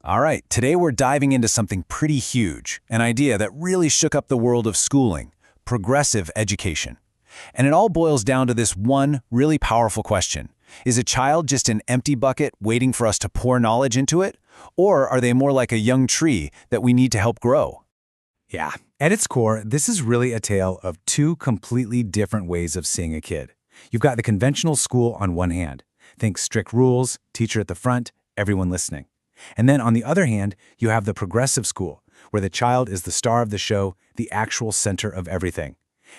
All right, today we're diving into something pretty huge, an idea that really shook up the world of schooling, progressive education. And it all boils down to this one really powerful question. Is a child just an empty bucket waiting for us to pour knowledge into it? Or are they more like a young tree that we need to help grow? Yeah, at its core, this is really a tale of two completely different ways of seeing a kid. You've got the conventional school on one hand. Think strict rules, teacher at the front, everyone listening. And then on the other hand, you have the progressive school, where the child is the star of the show, the actual center of everything.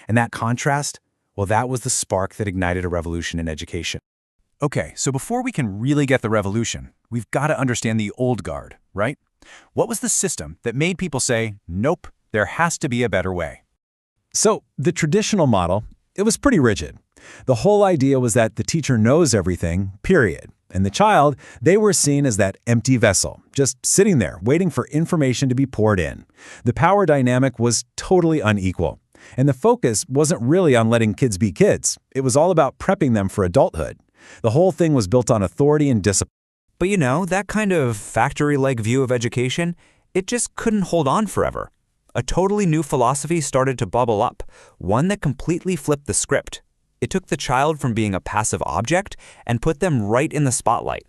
And that contrast, well, that was the spark that ignited a revolution in education. Okay, so before we can really get the revolution, we've got to understand the old guard, right? What was the system that made people say, nope, there has to be a better way? So the traditional model, it was pretty rigid. The whole idea was that the teacher knows everything, period. And the child, they were seen as that empty vessel, just sitting there, waiting for information to be poured in. The power dynamic was totally unequal. And the focus wasn't really on letting kids be kids. It was all about prepping them for adulthood. The whole thing was built on authority and discipline. But you know, that kind of factory-like view of education, it just couldn't hold on forever. A totally new philosophy started to bubble up, one that completely flipped the script. It took the child from being a passive object and put them right in the spotlight.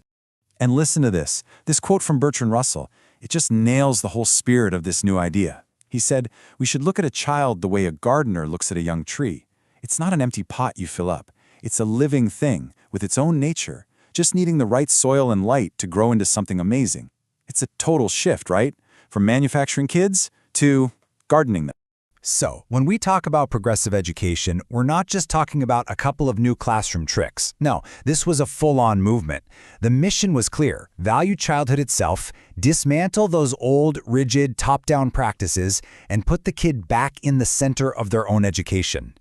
And listen to this quote from Bertrand Russell. It just nails the whole spirit of this new idea. He said, "We should look at a child the way a gardener looks at a young tree. It's not an empty pot you fill up. It's a living thing with its own nature, just needing the right soil and light to grow into something amazing." It's a total shift, right? From manufacturing kids to gardening them. So, when we talk about progressive education, we're not just talking about a couple of new classroom tricks. No, this was a full-on movement. The mission was clear: value childhood itself, dismantle those old, rigid, top-down practices, and put the kid back in the center of their own education.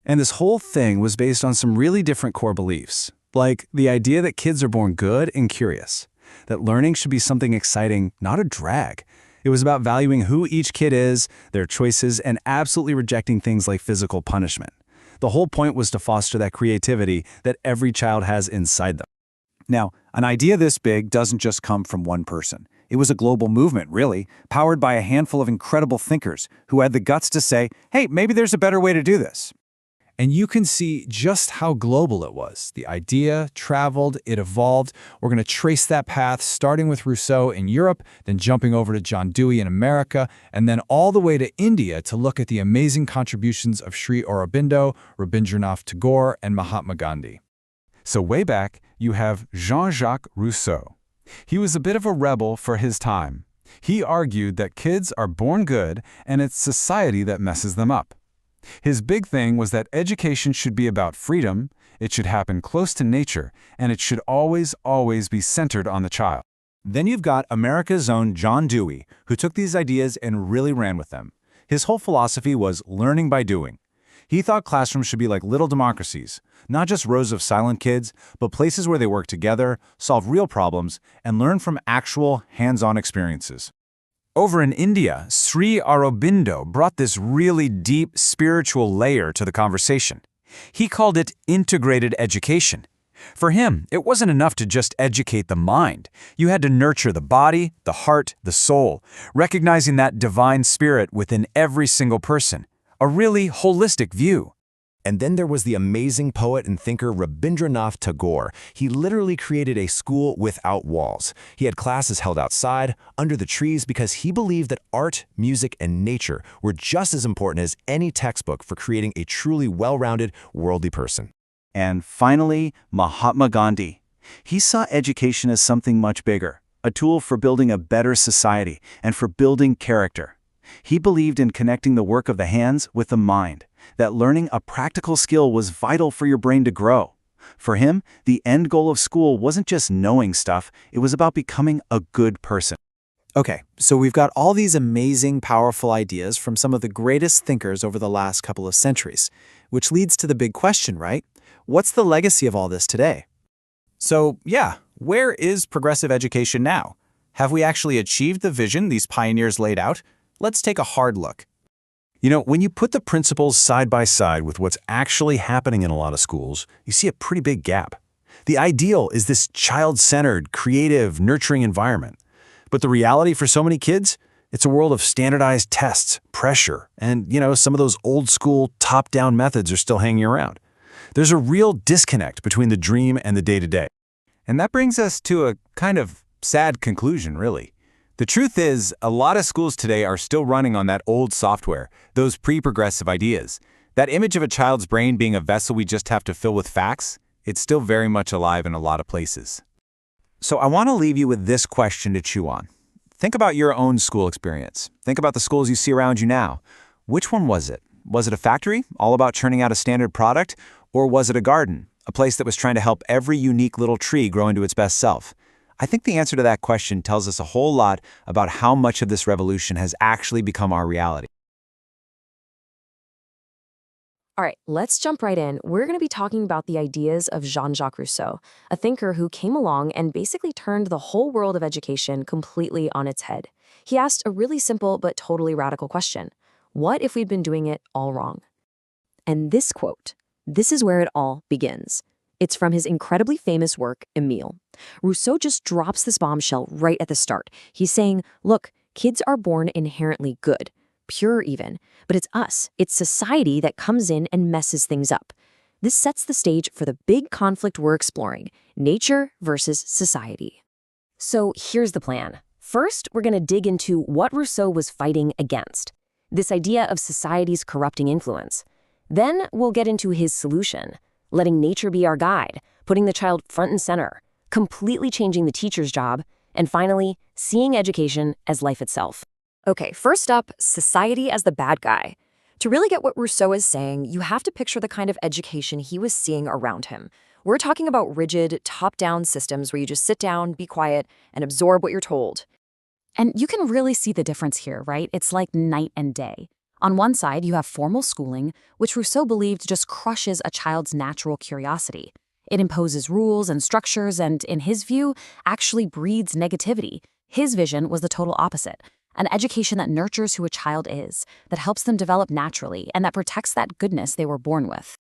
And this whole thing was based on some really different core beliefs, like the idea that kids are born good and curious, that learning should be something exciting, not a drag. It was about valuing who each kid is, their choices, and absolutely rejecting things like physical punishment. The whole point was to foster that creativity that every child has inside them. Now, an idea this big doesn't just come from one person. It was a global movement, really, powered by a handful of incredible thinkers who had the guts to say, hey, maybe there's a better way to do this. And you can see just how global it was. The idea traveled, it evolved. We're going to trace that path, starting with Rousseau in Europe, then jumping over to John Dewey in America, and then all the way to India to look at the amazing contributions of Sri Aurobindo, Rabindranath Tagore, and Mahatma Gandhi. So way back, you have Jean-Jacques Rousseau. He was a bit of a rebel for his time. He argued that kids are born good and it's society that messes them up. His big thing was that education should be about freedom, it should happen close to nature, and it should always be centered on the child. Then you've got America's own John Dewey, who took these ideas and really ran with them. His whole philosophy was learning by doing. He thought classrooms should be like little democracies, not just rows of silent kids, but places where they work together, solve real problems, and learn from actual hands-on experiences. Over in India, Sri Aurobindo brought this really deep spiritual layer to the conversation. He called it integrated education. For him, it wasn't enough to just educate the mind. You had to nurture the body, the heart, the soul, recognizing that divine spirit within every single person. A really holistic view. And then there was the amazing poet and thinker Rabindranath Tagore. He literally created a school without walls. He had classes held outside, under the trees, because he believed that art, music, and nature were just as important as any textbook for creating a truly well-rounded, worldly person. And finally, Mahatma Gandhi. He saw education as something much bigger, a tool for building a better society and for building character. He believed in connecting the work of the hands with the mind, that learning a practical skill was vital for your brain to grow. For him, the end goal of school wasn't just knowing stuff, it was about becoming a good person. Okay, so we've got all these amazing, powerful ideas from some of the greatest thinkers over the last couple of centuries, which leads to the big question, right? What's the legacy of all this today? So, yeah, where is progressive education now? Have we actually achieved the vision these pioneers laid out? Let's take a hard look. You know, when you put the principles side by side with what's actually happening in a lot of schools, you see a pretty big gap. The ideal is this child-centered, creative, nurturing environment. But the reality for so many kids? It's a world of standardized tests, pressure, and, some of those old-school top-down methods are still hanging around. There's a real disconnect between the dream and the day-to-day. And that brings us to a kind of sad conclusion, really. The truth is, a lot of schools today are still running on that old software, those pre-progressive ideas. That image of a child's brain being a vessel we just have to fill with facts, it's still very much alive in a lot of places. So I want to leave you with this question to chew on. Think about your own school experience. Think about the schools you see around you now. Which one was it? Was it a factory, all about churning out a standard product? Or was it a garden, a place that was trying to help every unique little tree grow into its best self? I think the answer to that question tells us a whole lot about how much of this revolution has actually become our reality. All right, let's jump right in. We're going to be talking about the ideas of Jean-Jacques Rousseau, a thinker who came along and basically turned the whole world of education completely on its head. He asked a really simple but totally radical question. What if we'd been doing it all wrong? And this quote, this is where it all begins. It's from his incredibly famous work, Emile. Rousseau just drops this bombshell right at the start. He's saying, look, kids are born inherently good. Pure even, but it's us, it's society that comes in and messes things up. This sets the stage for the big conflict we're exploring, nature versus society. So here's the plan. First, we're going to dig into what Rousseau was fighting against, this idea of society's corrupting influence. Then we'll get into his solution, letting nature be our guide, putting the child front and center, completely changing the teacher's job, and finally, seeing education as life itself. Okay, first up, society as the bad guy. To really get what Rousseau is saying, you have to picture the kind of education he was seeing around him. We're talking about rigid, top-down systems where you just sit down, be quiet, and absorb what you're told. And you can really see the difference here, right? It's like night and day. On one side, you have formal schooling, which Rousseau believed just crushes a child's natural curiosity. It imposes rules and structures and, in his view, actually breeds negativity. His vision was the total opposite. An education that nurtures who a child is, that helps them develop naturally, and that protects that goodness they were born with.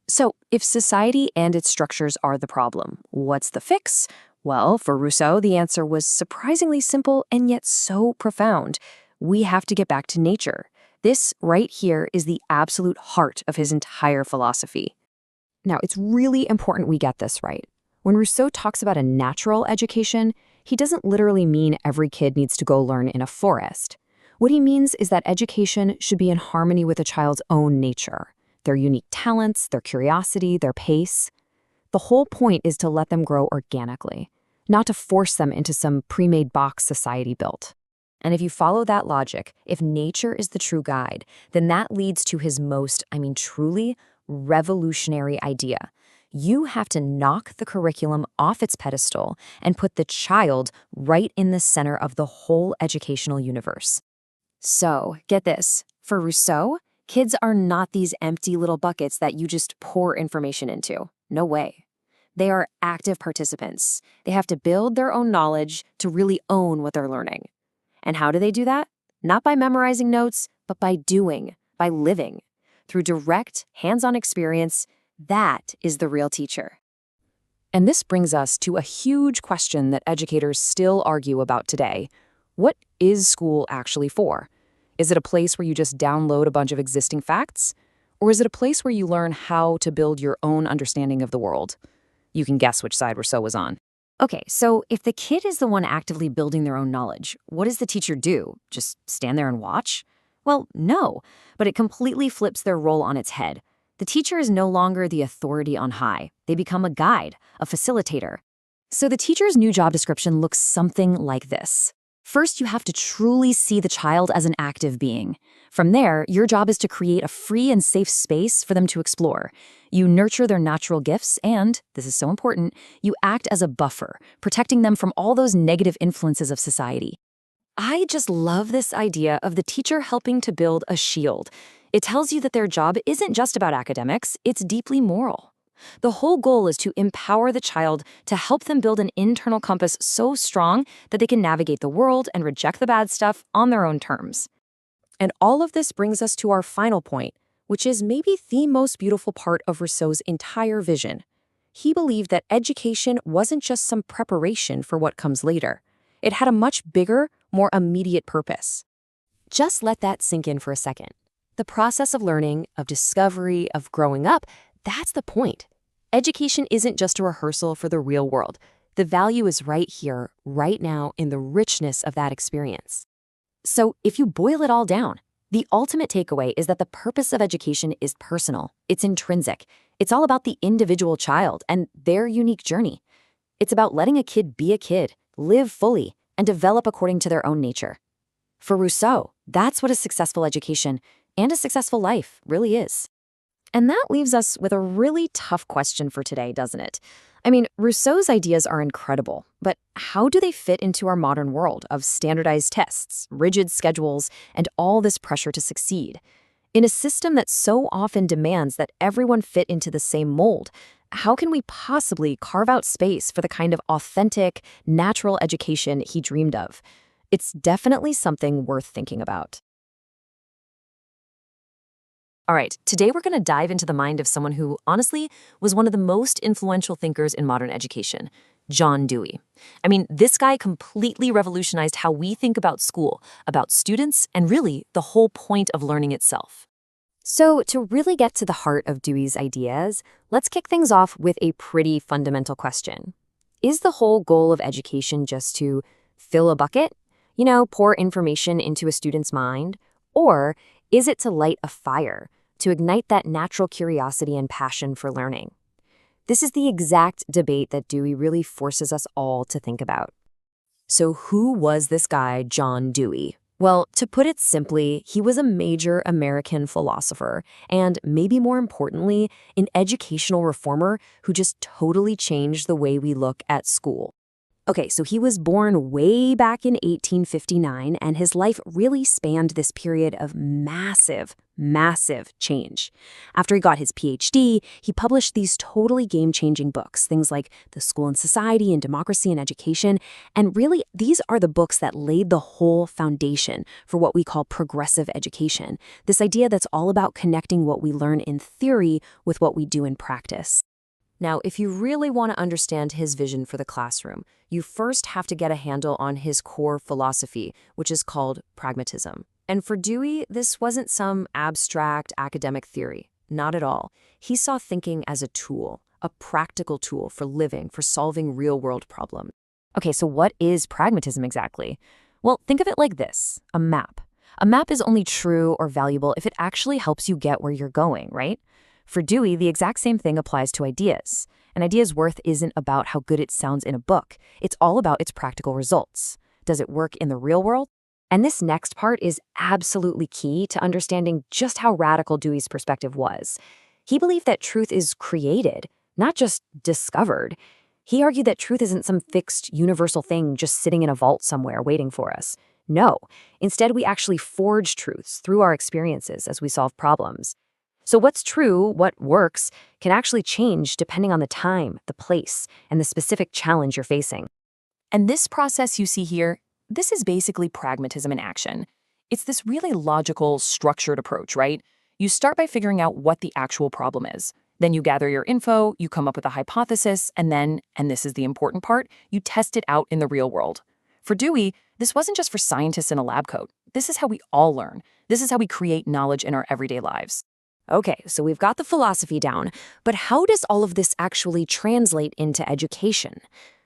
So, if society and its structures are the problem, what's the fix? Well, for Rousseau, the answer was surprisingly simple and yet so profound. We have to get back to nature. This right here is the absolute heart of his entire philosophy. Now, it's really important we get this right. When Rousseau talks about a natural education, he doesn't literally mean every kid needs to go learn in a forest. What he means is that education should be in harmony with a child's own nature, their unique talents, their curiosity, their pace. The whole point is to let them grow organically, not to force them into some pre-made box society built. And if you follow that logic, if nature is the true guide, then that leads to his most, truly revolutionary idea. You have to knock the curriculum off its pedestal and put the child right in the center of the whole educational universe. So, get this. For Rousseau, kids are not these empty little buckets that you just pour information into. No way. They are active participants. They have to build their own knowledge to really own what they're learning. And how do they do that? Not by memorizing notes, but by doing, by living. Through direct, hands-on experience, that is the real teacher. And this brings us to a huge question that educators still argue about today. What is school actually for? Is it a place where you just download a bunch of existing facts? Or is it a place where you learn how to build your own understanding of the world? You can guess which side Rousseau was on. Okay, so if the kid is the one actively building their own knowledge, what does the teacher do? Just stand there and watch? Well, no, but it completely flips their role on its head. The teacher is no longer the authority on high. They become a guide, a facilitator. So the teacher's new job description looks something like this. First, you have to truly see the child as an active being. From there, your job is to create a free and safe space for them to explore. You nurture their natural gifts and, this is so important, you act as a buffer, protecting them from all those negative influences of society. I just love this idea of the teacher helping to build a shield. It tells you that their job isn't just about academics, it's deeply moral. The whole goal is to empower the child to help them build an internal compass so strong that they can navigate the world and reject the bad stuff on their own terms. And all of this brings us to our final point, which is maybe the most beautiful part of Rousseau's entire vision. He believed that education wasn't just some preparation for what comes later. It had a much bigger, more immediate purpose. Just let that sink in for a second. The process of learning, of discovery, of growing up, that's the point. Education isn't just a rehearsal for the real world. The value is right here, right now, in the richness of that experience. So if you boil it all down, the ultimate takeaway is that the purpose of education is personal. It's intrinsic. It's all about the individual child and their unique journey. It's about letting a kid be a kid, live fully, and develop according to their own nature. For Rousseau, that's what a successful education and a successful life really is. And that leaves us with a really tough question for today, doesn't it? I mean, Rousseau's ideas are incredible, but how do they fit into our modern world of standardized tests, rigid schedules, and all this pressure to succeed? In a system that so often demands that everyone fit into the same mold, how can we possibly carve out space for the kind of authentic, natural education he dreamed of? It's definitely something worth thinking about. All right, today we're going to dive into the mind of someone who, honestly, was one of the most influential thinkers in modern education, John Dewey. I mean, this guy completely revolutionized how we think about school, about students, and really the whole point of learning itself. So to really get to the heart of Dewey's ideas, let's kick things off with a pretty fundamental question. Is the whole goal of education just to fill a bucket? Pour information into a student's mind? Or is it to light a fire, to ignite that natural curiosity and passion for learning? This is the exact debate that Dewey really forces us all to think about. So who was this guy, John Dewey? Well, to put it simply, he was a major American philosopher and, maybe more importantly, an educational reformer who just totally changed the way we look at school. Okay, so he was born way back in 1859, and his life really spanned this period of massive change. After he got his PhD, he published these totally game-changing books, things like The School and Society and Democracy and Education, and really, these are the books that laid the whole foundation for what we call progressive education, this idea that's all about connecting what we learn in theory with what we do in practice. Now, if you really want to understand his vision for the classroom, you first have to get a handle on his core philosophy, which is called pragmatism. And for Dewey, this wasn't some abstract academic theory. Not at all. He saw thinking as a tool, a practical tool for living, for solving real-world problems. Okay, so what is pragmatism exactly? Well, think of it like this, a map. A map is only true or valuable if it actually helps you get where you're going, right? For Dewey, the exact same thing applies to ideas. An idea's worth isn't about how good it sounds in a book. It's all about its practical results. Does it work in the real world? And this next part is absolutely key to understanding just how radical Dewey's perspective was. He believed that truth is created, not just discovered. He argued that truth isn't some fixed, universal thing just sitting in a vault somewhere waiting for us. No, instead we actually forge truths through our experiences as we solve problems. So what's true, what works, can actually change depending on the time, the place, and the specific challenge you're facing. And this process you see here, this is basically pragmatism in action. It's this really logical, structured approach, right? You start by figuring out what the actual problem is. Then you gather your info, you come up with a hypothesis, and then, and this is the important part, you test it out in the real world. For Dewey, this wasn't just for scientists in a lab coat. This is how we all learn. This is how we create knowledge in our everyday lives. Okay, so we've got the philosophy down, but how does all of this actually translate into education?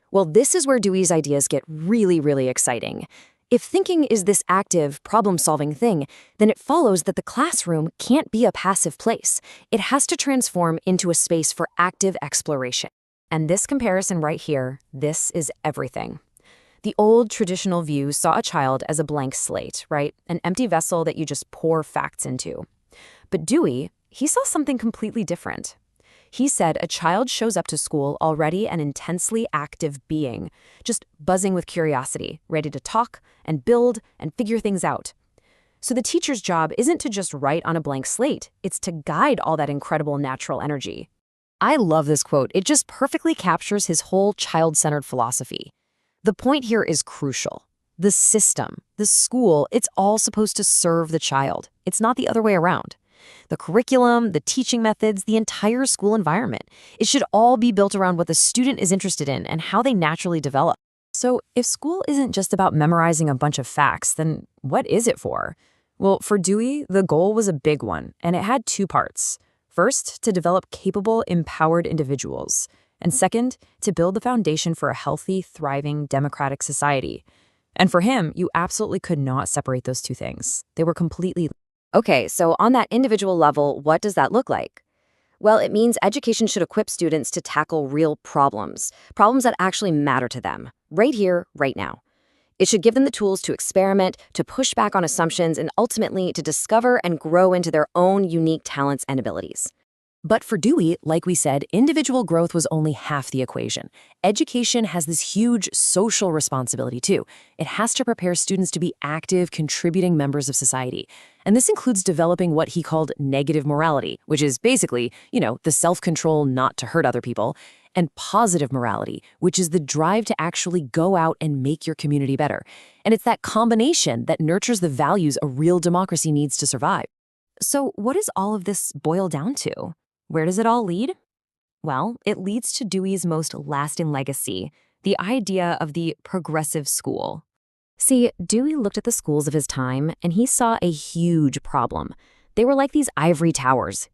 Well, this is where Dewey's ideas get really exciting. If thinking is this active, problem-solving thing, then it follows that the classroom can't be a passive place. It has to transform into a space for active exploration. And this comparison right here, this is everything. The old traditional view saw a child as a blank slate, right? An empty vessel that you just pour facts into. But Dewey, he saw something completely different. He said a child shows up to school already an intensely active being, just buzzing with curiosity, ready to talk and build and figure things out. So the teacher's job isn't to just write on a blank slate, it's to guide all that incredible natural energy. I love this quote. It just perfectly captures his whole child-centered philosophy. The point here is crucial. The system, the school, it's all supposed to serve the child. It's not the other way around. The curriculum, the teaching methods, the entire school environment. It should all be built around what the student is interested in and how they naturally develop. So if school isn't just about memorizing a bunch of facts, then what is it for? Well, for Dewey, the goal was a big one, and it had two parts. First, to develop capable, empowered individuals. And second, to build the foundation for a healthy, thriving, democratic society. And for him, you absolutely could not separate those two things. They were completely. Okay, so on that individual level, what does that look like? Well, it means education should equip students to tackle real problems that actually matter to them, right here, right now. It should give them the tools to experiment, to push back on assumptions, and ultimately to discover and grow into their own unique talents and abilities. But for Dewey, like we said, individual growth was only half the equation. Education has this huge social responsibility too. It has to prepare students to be active, contributing members of society. And this includes developing what he called negative morality, which is basically, the self-control not to hurt other people, and positive morality, which is the drive to actually go out and make your community better. And it's that combination that nurtures the values a real democracy needs to survive. So what does all of this boil down to? Where does it all lead? Well, it leads to Dewey's most lasting legacy, the idea of the progressive school. See, Dewey looked at the schools of his time and he saw a huge problem. They were like these ivory towers,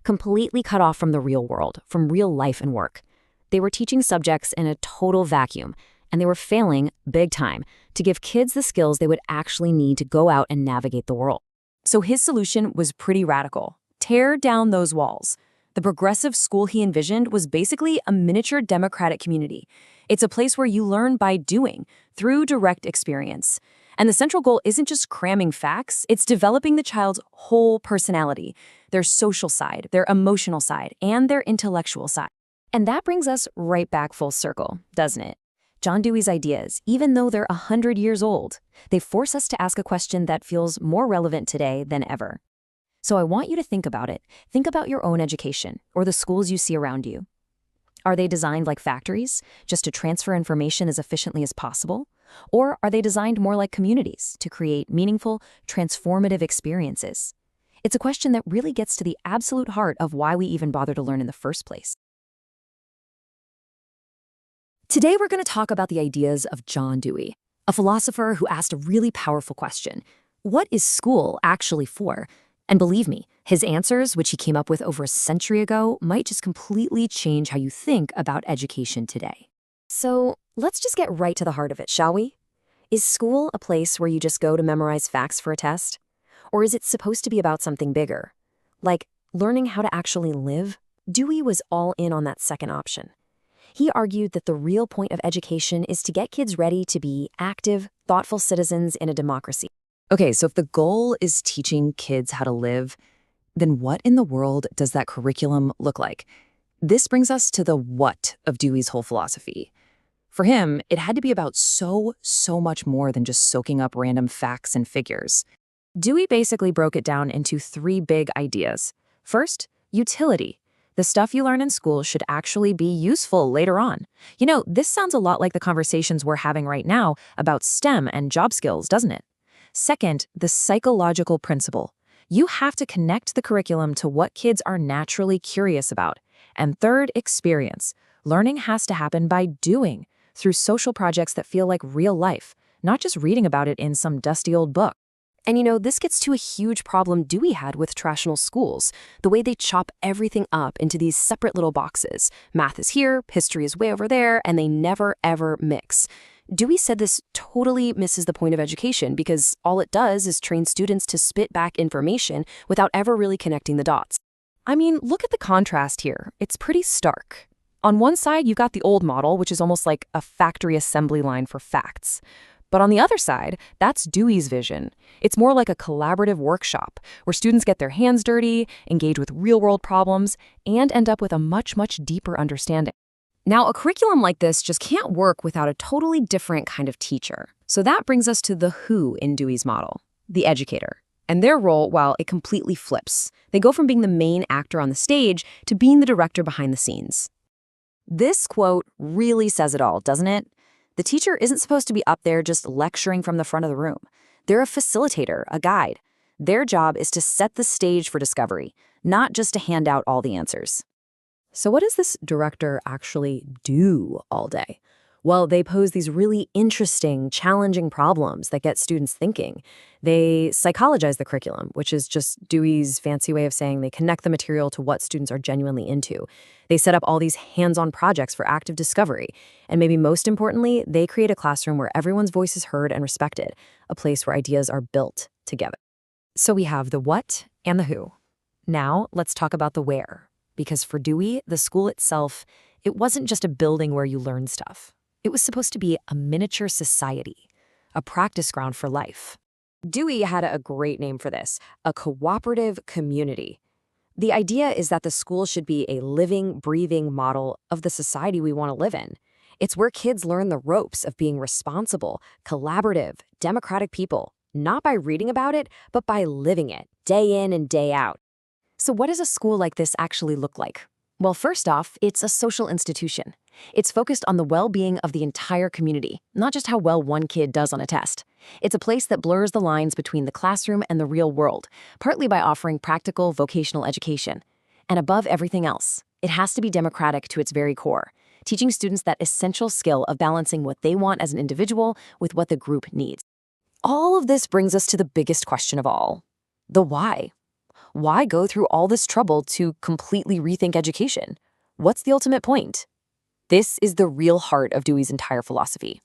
completely cut off from the real world, from real life and work. They were teaching subjects in a total vacuum, and they were failing big time to give kids the skills they would actually need to go out and navigate the world. So his solution was pretty radical. Tear down those walls. The progressive school he envisioned was basically a miniature democratic community. It's a place where you learn by doing, through direct experience. And the central goal isn't just cramming facts, it's developing the child's whole personality, their social side, their emotional side, and their intellectual side. And that brings us right back full circle, doesn't it? John Dewey's ideas, even though they're 100 years old, they force us to ask a question that feels more relevant today than ever. So I want you to think about it. Think about your own education or the schools you see around you. Are they designed like factories, just to transfer information as efficiently as possible? Or are they designed more like communities to create meaningful, transformative experiences? It's a question that really gets to the absolute heart of why we even bother to learn in the first place. Today we're going to talk about the ideas of John Dewey, a philosopher who asked a really powerful question. What is school actually for? And believe me, his answers, which he came up with over a century ago, might just completely change how you think about education today. So let's just get right to the heart of it, shall we? Is school a place where you just go to memorize facts for a test? Or is it supposed to be about something bigger? Like learning how to actually live? Dewey was all in on that second option. He argued that the real point of education is to get kids ready to be active, thoughtful citizens in a democracy. Okay, so if the goal is teaching kids how to live, then what in the world does that curriculum look like? This brings us to the what of Dewey's whole philosophy. For him, it had to be about so much more than just soaking up random facts and figures. Dewey basically broke it down into three big ideas. First, utility. The stuff you learn in school should actually be useful later on. This sounds a lot like the conversations we're having right now about STEM and job skills, doesn't it? Second, the psychological principle. You have to connect the curriculum to what kids are naturally curious about. And third, experience. Learning has to happen by doing, through social projects that feel like real life, not just reading about it in some dusty old book. And this gets to a huge problem Dewey had with traditional schools, the way they chop everything up into these separate little boxes. Math is here, history is way over there, and they never, ever mix. Dewey said this totally misses the point of education because all it does is train students to spit back information without ever really connecting the dots. I mean, look at the contrast here. It's pretty stark. On one side, you've got the old model, which is almost like a factory assembly line for facts. But on the other side, that's Dewey's vision. It's more like a collaborative workshop where students get their hands dirty, engage with real-world problems, and end up with a much deeper understanding. Now, a curriculum like this just can't work without a totally different kind of teacher. So that brings us to the who in Dewey's model, the educator. And their role, well, it completely flips. They go from being the main actor on the stage to being the director behind the scenes. This quote really says it all, doesn't it? The teacher isn't supposed to be up there just lecturing from the front of the room. They're a facilitator, a guide. Their job is to set the stage for discovery, not just to hand out all the answers. So what does this director actually do all day? Well, they pose these really interesting, challenging problems that get students thinking. They psychologize the curriculum, which is just Dewey's fancy way of saying they connect the material to what students are genuinely into. They set up all these hands-on projects for active discovery. And maybe most importantly, they create a classroom where everyone's voice is heard and respected, a place where ideas are built together. So we have the what and the who. Now let's talk about the where. Because for Dewey, the school itself, it wasn't just a building where you learn stuff. It was supposed to be a miniature society, a practice ground for life. Dewey had a great name for this, a cooperative community. The idea is that the school should be a living, breathing model of the society we want to live in. It's where kids learn the ropes of being responsible, collaborative, democratic people, not by reading about it, but by living it, day in and day out. So what does a school like this actually look like? Well, first off, it's a social institution. It's focused on the well-being of the entire community, not just how well one kid does on a test. It's a place that blurs the lines between the classroom and the real world, partly by offering practical vocational education. And above everything else, it has to be democratic to its very core, teaching students that essential skill of balancing what they want as an individual with what the group needs. All of this brings us to the biggest question of all, the why. Why go through all this trouble to completely rethink education? What's the ultimate point? This is the real heart of Dewey's entire philosophy.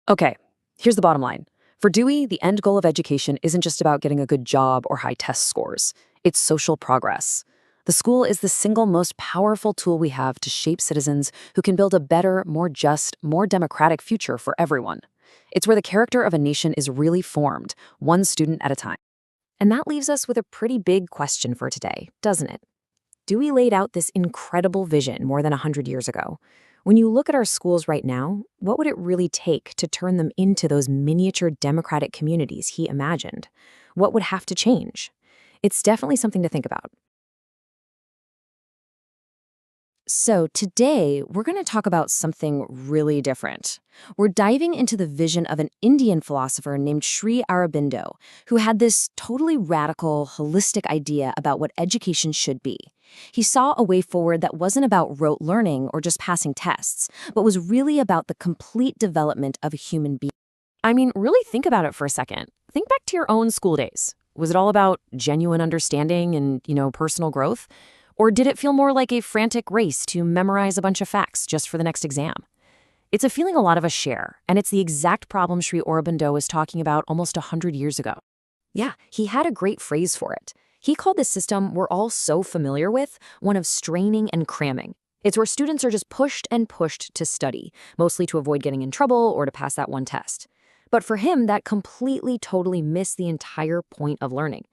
Okay, here's the bottom line. For Dewey, the end goal of education isn't just about getting a good job or high test scores. It's social progress. The school is the single most powerful tool we have to shape citizens who can build a better, more just, more democratic future for everyone. It's where the character of a nation is really formed, one student at a time. And that leaves us with a pretty big question for today, doesn't it? Dewey laid out this incredible vision more than 100 years ago. When you look at our schools right now, what would it really take to turn them into those miniature democratic communities he imagined? What would have to change? It's definitely something to think about. So today, we're going to talk about something really different. We're diving into the vision of an Indian philosopher named Sri Aurobindo, who had this totally radical, holistic idea about what education should be. He saw a way forward that wasn't about rote learning or just passing tests, but was really about the complete development of a human being. I mean, really think about it for a second. Think back to your own school days. Was it all about genuine understanding and, personal growth? Or did it feel more like a frantic race to memorize a bunch of facts just for the next exam? It's a feeling a lot of us share, and it's the exact problem Sri Aurobindo was talking about almost 100 years ago. Yeah, he had a great phrase for it. He called this system we're all so familiar with one of straining and cramming. It's where students are just pushed and pushed to study, mostly to avoid getting in trouble or to pass that one test. But for him, that completely, totally missed the entire point of learning.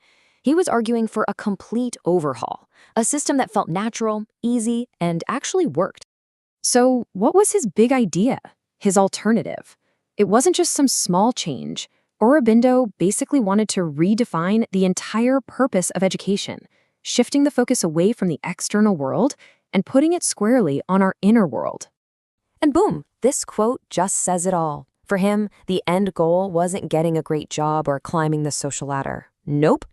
He was arguing for a complete overhaul, a system that felt natural, easy, and actually worked. So what was his big idea, his alternative? It wasn't just some small change. Aurobindo basically wanted to redefine the entire purpose of education, shifting the focus away from the external world and putting it squarely on our inner world. And boom, this quote just says it all. For him, the end goal wasn't getting a great job or climbing the social ladder. Nope.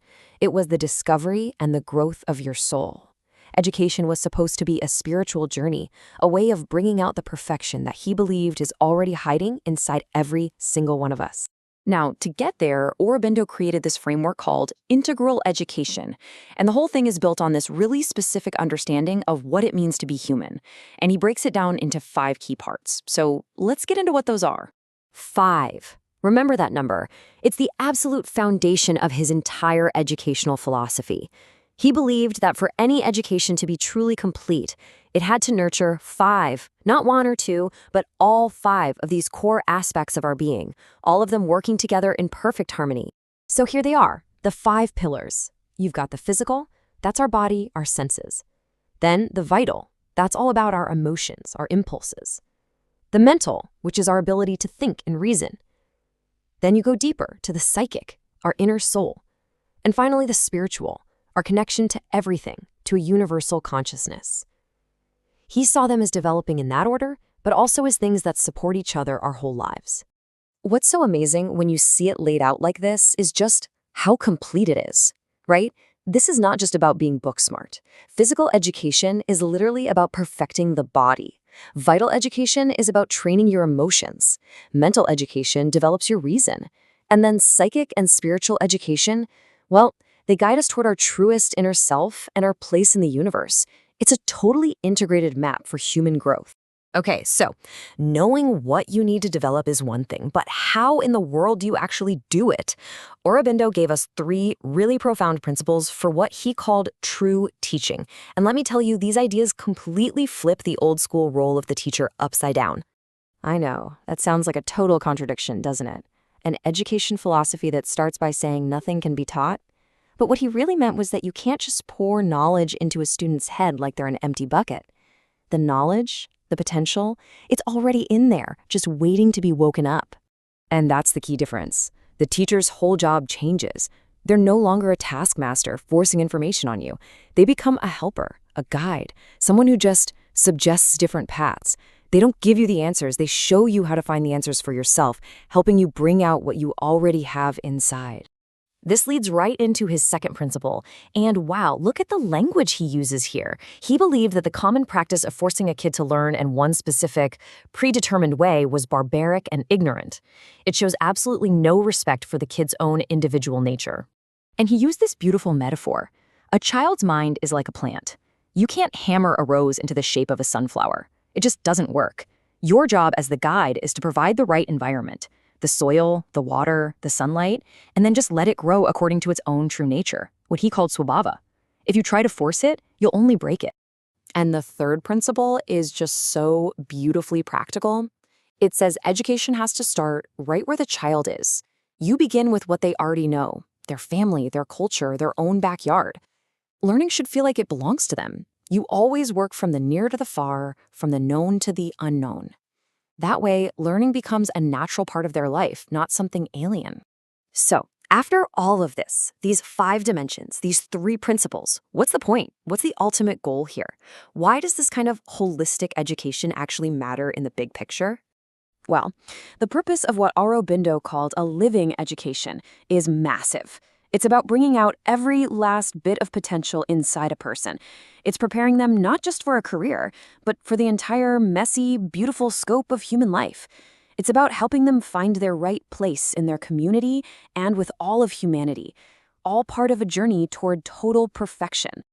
It was the discovery and the growth of your soul. Education was supposed to be a spiritual journey, a way of bringing out the perfection that he believed is already hiding inside every single one of us. Now, to get there, Aurobindo created this framework called integral education. And the whole thing is built on this really specific understanding of what it means to be human. And he breaks it down into 5 key parts. So let's get into what those are. 5. Remember that number. It's the absolute foundation of his entire educational philosophy. He believed that for any education to be truly complete, it had to nurture 5, not 1 or 2, but all 5 of these core aspects of our being, all of them working together in perfect harmony. So here they are, the 5 pillars. You've got the physical, that's our body, our senses. Then the vital, that's all about our emotions, our impulses. The mental, which is our ability to think and reason. Then you go deeper to the psychic, our inner soul. And finally, the spiritual, our connection to everything, to a universal consciousness. He saw them as developing in that order, but also as things that support each other our whole lives. What's so amazing when you see it laid out like this is just how complete it is, right? This is not just about being book smart. Physical education is literally about perfecting the body, Vital education is about training your emotions. Mental education develops your reason. And then psychic and spiritual education, well, they guide us toward our truest inner self and our place in the universe. It's a totally integrated map for human growth. Okay, so knowing what you need to develop is one thing, but how in the world do you actually do it? Aurobindo gave us 3 really profound principles for what he called true teaching. And let me tell you, these ideas completely flip the old school role of the teacher upside down. I know, that sounds like a total contradiction, doesn't it? An education philosophy that starts by saying nothing can be taught? But what he really meant was that you can't just pour knowledge into a student's head like they're an empty bucket. The knowledge, the potential, it's already in there, just waiting to be woken up. And that's the key difference. The teacher's whole job changes. They're no longer a taskmaster forcing information on you. They become a helper, a guide, someone who just suggests different paths. They don't give you the answers, they show you how to find the answers for yourself, helping you bring out what you already have inside. This leads right into his second principle. And wow, look at the language he uses here. He believed that the common practice of forcing a kid to learn in one specific, predetermined way was barbaric and ignorant. It shows absolutely no respect for the kid's own individual nature. And he used this beautiful metaphor. A child's mind is like a plant. You can't hammer a rose into the shape of a sunflower. It just doesn't work. Your job as the guide is to provide the right environment. The soil, the water, the sunlight, and then just let it grow according to its own true nature, what he called swabhava. If you try to force it, you'll only break it. And the third principle is just so beautifully practical. It says education has to start right where the child is. You begin with what they already know, their family, their culture, their own backyard. Learning should feel like it belongs to them. You always work from the near to the far, from the known to the unknown. That way, learning becomes a natural part of their life, not something alien. So, after all of this, these 5 dimensions, these 3 principles, what's the point? What's the ultimate goal here? Why does this kind of holistic education actually matter in the big picture? Well, the purpose of what Aurobindo called a living education is massive. It's about bringing out every last bit of potential inside a person. It's preparing them not just for a career, but for the entire messy, beautiful scope of human life. It's about helping them find their right place in their community and with all of humanity, all part of a journey toward total perfection.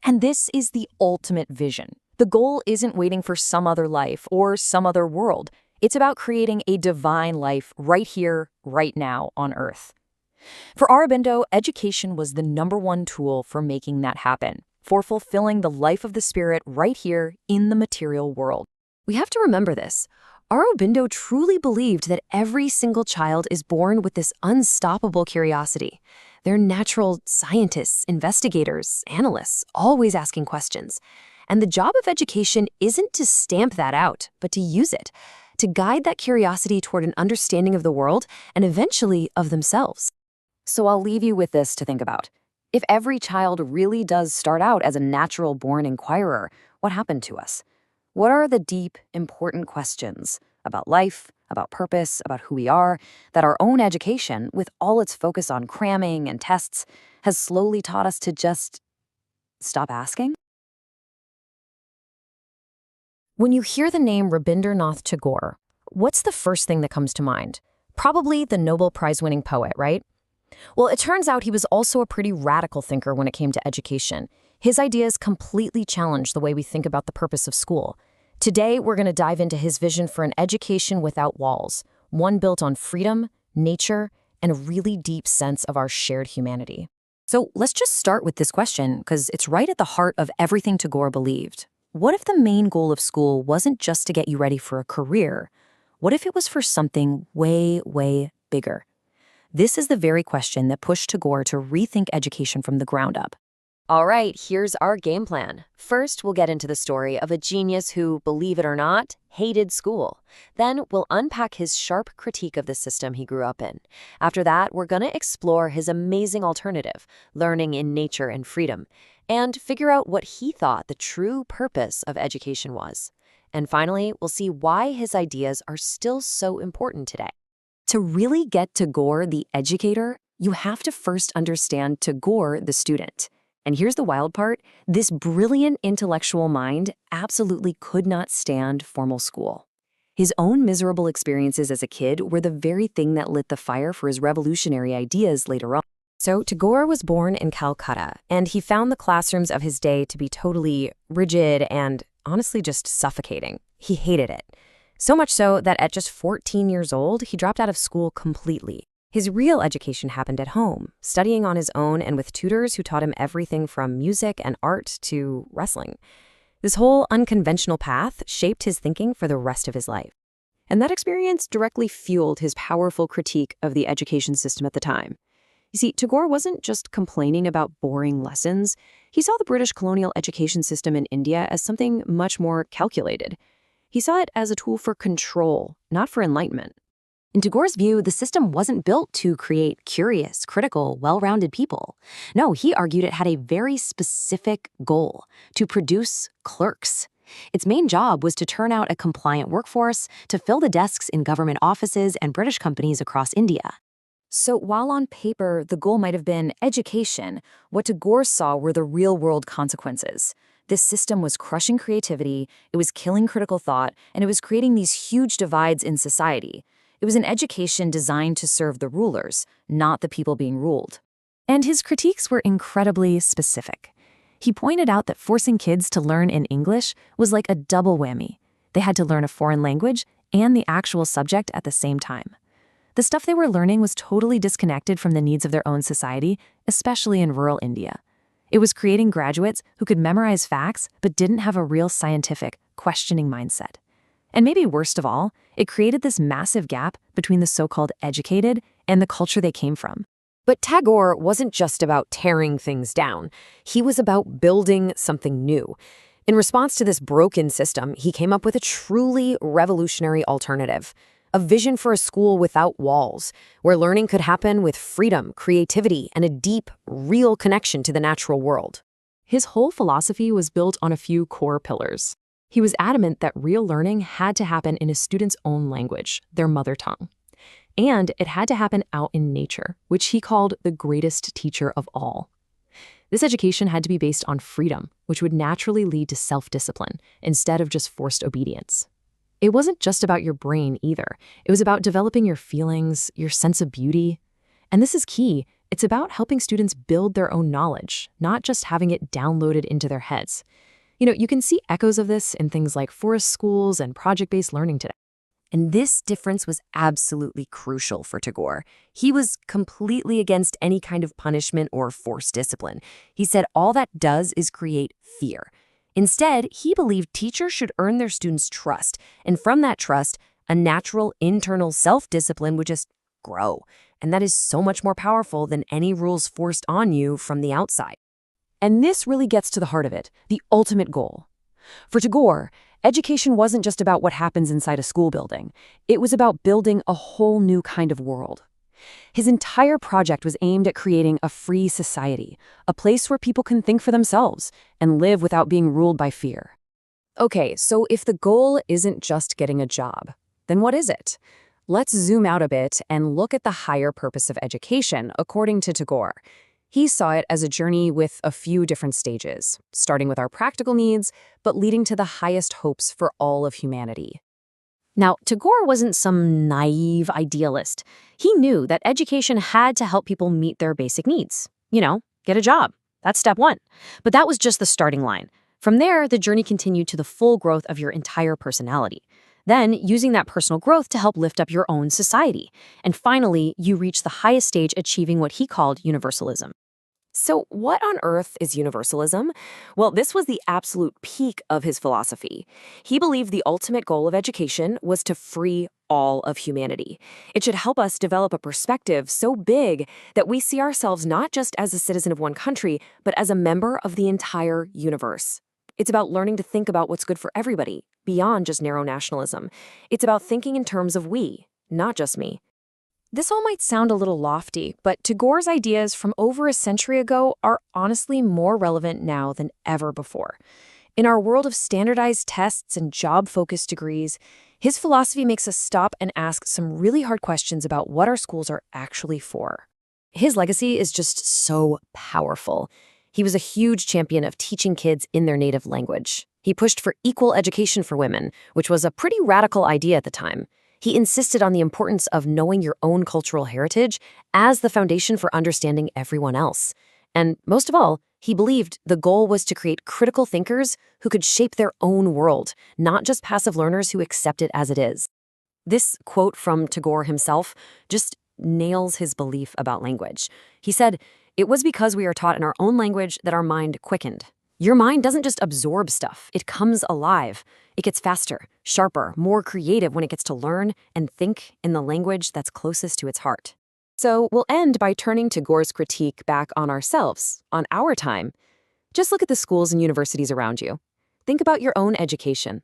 And this is the ultimate vision. The goal isn't waiting for some other life or some other world. It's about creating a divine life right here, right now on Earth. For Aurobindo, education was the #1 tool for making that happen, for fulfilling the life of the spirit right here in the material world. We have to remember this. Aurobindo truly believed that every single child is born with this unstoppable curiosity. They're natural scientists, investigators, analysts, always asking questions. And the job of education isn't to stamp that out, but to use it, to guide that curiosity toward an understanding of the world and eventually of themselves. So I'll leave you with this to think about. If every child really does start out as a natural-born inquirer, what happened to us? What are the deep, important questions about life, about purpose, about who we are, that our own education, with all its focus on cramming and tests, has slowly taught us to just stop asking? When you hear the name Rabindranath Tagore, what's the first thing that comes to mind? Probably the Nobel Prize-winning poet, right? Well, it turns out he was also a pretty radical thinker when it came to education. His ideas completely challenged the way we think about the purpose of school. Today, we're going to dive into his vision for an education without walls, one built on freedom, nature, and a really deep sense of our shared humanity. So let's just start with this question, because it's right at the heart of everything Tagore believed. What if the main goal of school wasn't just to get you ready for a career? What if it was for something way, way bigger? This is the very question that pushed Tagore to rethink education from the ground up. All right, here's our game plan. First, we'll get into the story of a genius who, believe it or not, hated school. Then we'll unpack his sharp critique of the system he grew up in. After that, we're going to explore his amazing alternative, learning in nature and freedom, and figure out what he thought the true purpose of education was. And finally, we'll see why his ideas are still so important today. To really get Tagore the educator, you have to first understand Tagore the student. And here's the wild part. This brilliant intellectual mind absolutely could not stand formal school. His own miserable experiences as a kid were the very thing that lit the fire for his revolutionary ideas later on. So Tagore was born in Calcutta, and he found the classrooms of his day to be totally rigid and honestly just suffocating. He hated it. So much so that at just 14 years old, he dropped out of school completely. His real education happened at home, studying on his own and with tutors who taught him everything from music and art to wrestling. This whole unconventional path shaped his thinking for the rest of his life. And that experience directly fueled his powerful critique of the education system at the time. You see, Tagore wasn't just complaining about boring lessons. He saw the British colonial education system in India as something much more calculated. He saw it as a tool for control, not for enlightenment. In Tagore's view, the system wasn't built to create curious, critical, well-rounded people. No, he argued it had a very specific goal: to produce clerks. Its main job was to turn out a compliant workforce to fill the desks in government offices and British companies across India. So while on paper the goal might have been education, what Tagore saw were the real-world consequences. This system was crushing creativity, it was killing critical thought, and it was creating these huge divides in society. It was an education designed to serve the rulers, not the people being ruled. And his critiques were incredibly specific. He pointed out that forcing kids to learn in English was like a double whammy. They had to learn a foreign language and the actual subject at the same time. The stuff they were learning was totally disconnected from the needs of their own society, especially in rural India. It was creating graduates who could memorize facts but didn't have a real scientific, questioning mindset. And maybe worst of all, it created this massive gap between the so-called educated and the culture they came from. But Tagore wasn't just about tearing things down. He was about building something new. In response to this broken system, he came up with a truly revolutionary alternative. A vision for a school without walls, where learning could happen with freedom, creativity, and a deep, real connection to the natural world. His whole philosophy was built on a few core pillars. He was adamant that real learning had to happen in a student's own language, their mother tongue. And it had to happen out in nature, which he called the greatest teacher of all. This education had to be based on freedom, which would naturally lead to self-discipline, instead of just forced obedience. It wasn't just about your brain either. It was about developing your feelings, your sense of beauty. And this is key. It's about helping students build their own knowledge, not just having it downloaded into their heads. You can see echoes of this in things like forest schools and project-based learning today. And this difference was absolutely crucial for Tagore. He was completely against any kind of punishment or forced discipline. He said all that does is create fear. Instead, he believed teachers should earn their students' trust, and from that trust, a natural internal self-discipline would just grow. And that is so much more powerful than any rules forced on you from the outside. And this really gets to the heart of it, the ultimate goal. For Tagore, education wasn't just about what happens inside a school building. It was about building a whole new kind of world. His entire project was aimed at creating a free society, a place where people can think for themselves and live without being ruled by fear. Okay, so if the goal isn't just getting a job, then what is it? Let's zoom out a bit and look at the higher purpose of education, according to Tagore. He saw it as a journey with a few different stages, starting with our practical needs, but leading to the highest hopes for all of humanity. Now, Tagore wasn't some naive idealist. He knew that education had to help people meet their basic needs. Get a job. That's step one. But that was just the starting line. From there, the journey continued to the full growth of your entire personality. Then, using that personal growth to help lift up your own society. And finally, you reach the highest stage, achieving what he called universalism. So what on earth is universalism? Well, this was the absolute peak of his philosophy. He believed the ultimate goal of education was to free all of humanity. It should help us develop a perspective so big that we see ourselves not just as a citizen of one country, but as a member of the entire universe. It's about learning to think about what's good for everybody, beyond just narrow nationalism. It's about thinking in terms of we, not just me. This all might sound a little lofty, but Tagore's ideas from over a century ago are honestly more relevant now than ever before. In our world of standardized tests and job-focused degrees, his philosophy makes us stop and ask some really hard questions about what our schools are actually for. His legacy is just so powerful. He was a huge champion of teaching kids in their native language. He pushed for equal education for women, which was a pretty radical idea at the time. He insisted on the importance of knowing your own cultural heritage as the foundation for understanding everyone else. And most of all, he believed the goal was to create critical thinkers who could shape their own world, not just passive learners who accept it as it is. This quote from Tagore himself just nails his belief about language. He said, "It was because we are taught in our own language that our mind quickened." Your mind doesn't just absorb stuff, it comes alive. It gets faster, sharper, more creative when it gets to learn and think in the language that's closest to its heart. So we'll end by turning Tagore's critique back on ourselves, on our time. Just look at the schools and universities around you. Think about your own education.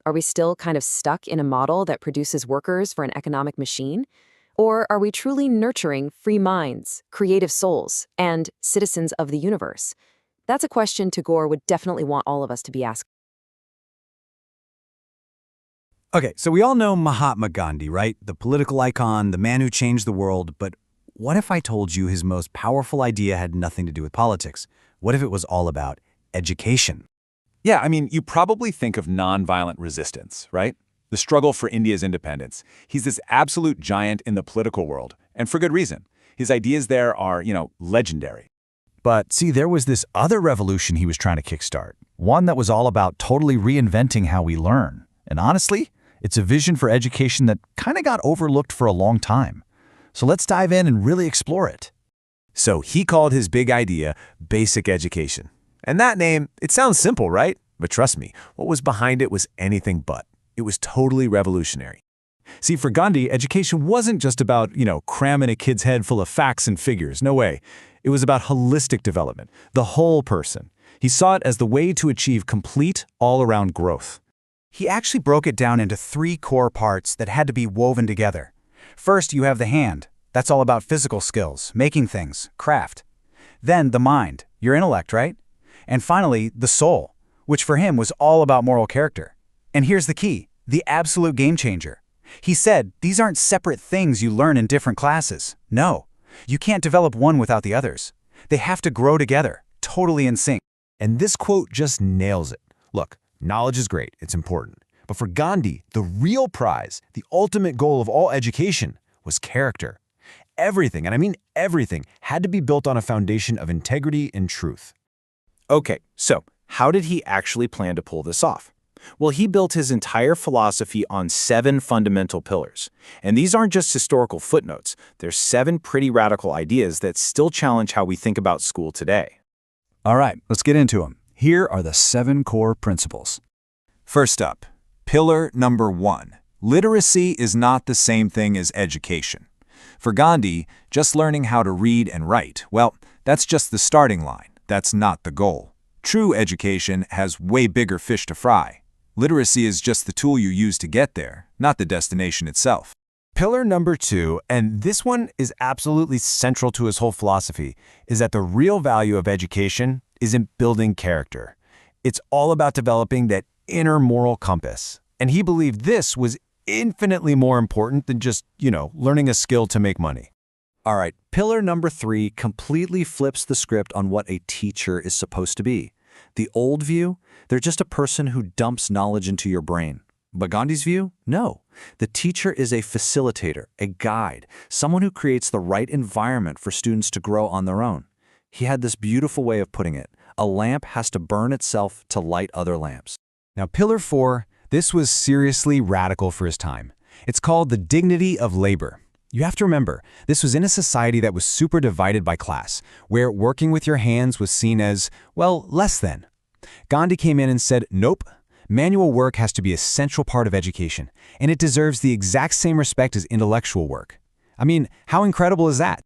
Are we still kind of stuck in a model that produces workers for an economic machine? Or are we truly nurturing free minds, creative souls, and citizens of the universe? That's a question Tagore would definitely want all of us to be asking. Okay, so we all know Mahatma Gandhi, right? The political icon, the man who changed the world. But what if I told you his most powerful idea had nothing to do with politics? What if it was all about education? Yeah, I mean, you probably think of nonviolent resistance, right? The struggle for India's independence. He's this absolute giant in the political world, and for good reason. His ideas there are, legendary. But see, there was this other revolution he was trying to kickstart, one that was all about totally reinventing how we learn. And honestly, it's a vision for education that kind of got overlooked for a long time. So let's dive in and really explore it. So he called his big idea basic education. And that name, it sounds simple, right? But trust me, what was behind it was anything but. It was totally revolutionary. See, for Gandhi, education wasn't just about, cramming a kid's head full of facts and figures. No way. It was about holistic development, the whole person. He saw it as the way to achieve complete, all-around growth. He actually broke it down into 3 core parts that had to be woven together. First, you have the hand. That's all about physical skills, making things, craft. Then the mind, your intellect, right? And finally, the soul, which for him was all about moral character. And here's the key, the absolute game changer. He said, these aren't separate things you learn in different classes. No, you can't develop one without the others. They have to grow together, totally in sync. And this quote just nails it. Look, knowledge is great, it's important. But for Gandhi, the real prize, the ultimate goal of all education, was character. Everything, and I mean everything, had to be built on a foundation of integrity and truth. Okay, so how did he actually plan to pull this off? Well, he built his entire philosophy on 7 fundamental pillars. And these aren't just historical footnotes. They're 7 pretty radical ideas that still challenge how we think about school today. All right, let's get into them. Here are the 7 core principles. First up, pillar number 1. Literacy is not the same thing as education. For Gandhi, just learning how to read and write, well, that's just the starting line. That's not the goal. True education has way bigger fish to fry. Literacy is just the tool you use to get there, not the destination itself. Pillar number 2, and this one is absolutely central to his whole philosophy, is that the real value of education isn't building character. It's all about developing that inner moral compass. And he believed this was infinitely more important than just, learning a skill to make money. All right, pillar number 3 completely flips the script on what a teacher is supposed to be. The old view, they're just a person who dumps knowledge into your brain. But Gandhi's view? No. The teacher is a facilitator, a guide, someone who creates the right environment for students to grow on their own. He had this beautiful way of putting it. A lamp has to burn itself to light other lamps. Now, pillar 4, this was seriously radical for his time. It's called the dignity of labor. You have to remember, this was in a society that was super divided by class, where working with your hands was seen as, well, less than. Gandhi came in and said, nope, manual work has to be a central part of education, and it deserves the exact same respect as intellectual work. I mean, how incredible is that?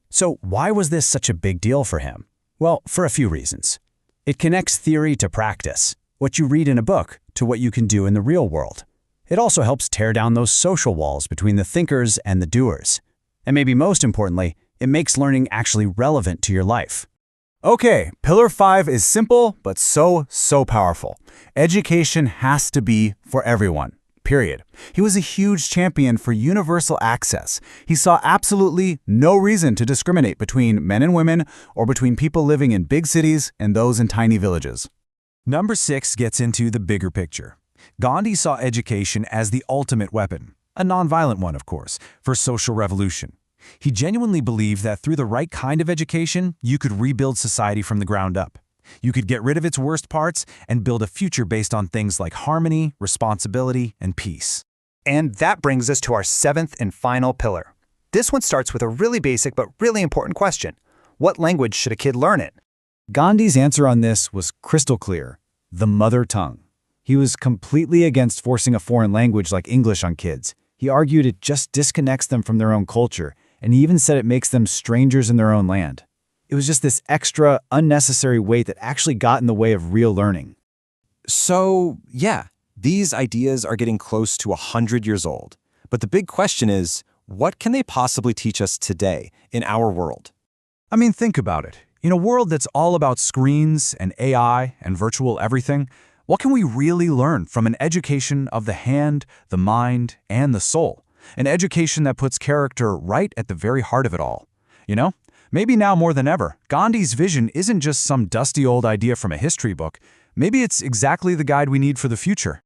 So why was this such a big deal for him? Well, for a few reasons. It connects theory to practice, what you read in a book to what you can do in the real world. It also helps tear down those social walls between the thinkers and the doers. And maybe most importantly, it makes learning actually relevant to your life. Okay, pillar 5 is simple, but so powerful. Education has to be for everyone, period. He was a huge champion for universal access. He saw absolutely no reason to discriminate between men and women or between people living in big cities and those in tiny villages. Number 6 gets into the bigger picture. Gandhi saw education as the ultimate weapon, a nonviolent one, of course, for social revolution. He genuinely believed that through the right kind of education, you could rebuild society from the ground up. You could get rid of its worst parts and build a future based on things like harmony, responsibility, and peace. And that brings us to our 7th and final pillar. This one starts with a really basic but really important question. What language should a kid learn in? Gandhi's answer on this was crystal clear: the mother tongue. He was completely against forcing a foreign language like English on kids. He argued it just disconnects them from their own culture, and he even said it makes them strangers in their own land. It was just this extra, unnecessary weight that actually got in the way of real learning. So, yeah, these ideas are getting close to 100 years old. But the big question is, what can they possibly teach us today in our world? I mean, think about it. In a world that's all about screens and AI and virtual everything, what can we really learn from an education of the hand, the mind, and the soul? An education that puts character right at the very heart of it all. You know, maybe now more than ever, Gandhi's vision isn't just some dusty old idea from a history book. Maybe it's exactly the guide we need for the future.